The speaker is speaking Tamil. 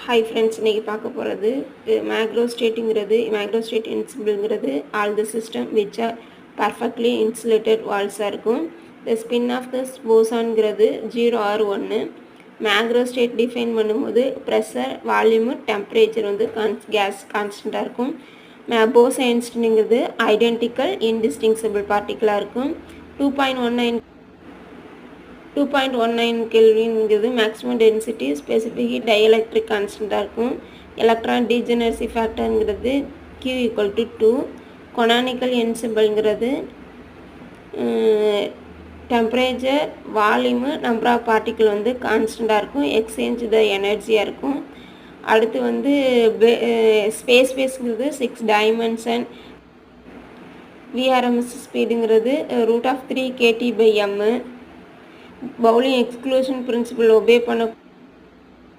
ஹாய் ஃப்ரெண்ட்ஸ், இன்றைக்கி பார்க்க போகிறது மேக்ரோஸ்டேட் இன்சிபிள்ங்கிறது all the system which are perfectly insulated வால்ஸாக இருக்கும். த ஸ்பின் ஆஃப் த போசான்ங்கிறது 0 or 1. மேக்ரோஸ்டேட் டிஃபைன் பண்ணும்போது ப்ரெஷர், வால்யூமு, டெம்பரேச்சர் வந்து கேஸ் கான்ஸ்டண்ட்டாக இருக்கும். போசைன்ஸ்டுங்கிறது ஐடென்டிக்கல் இன்டிஸ்டிங்சிபிள் பார்ட்டிக்கலாக இருக்கும். 2.19 கெல்வின்ங்கிறது மேக்ஸிமம் டென்சிட்டி, ஸ்பெசிஃபிக் டைஎலக்ட்ரிக் கான்ஸ்டண்ட்டாக இருக்கும். எலக்ட்ரான் டீஜெனரசி ஃபேக்டருங்கிறது Q=2. கொனானிக்கல் என்சிபிள்ங்கிறது temperature, volume, number of particle வந்து கான்ஸ்டண்ட்டாக இருக்கும். எக்ஸ்சேஞ்ச் த எனர்ஜியாக இருக்கும். அடுத்து வந்து ஸ்பேஸ்ங்கிறது 6 dimension. VRMS ஸ்பீடுங்கிறது √3 kT/m. Bowling exclusion principal obey பண்ண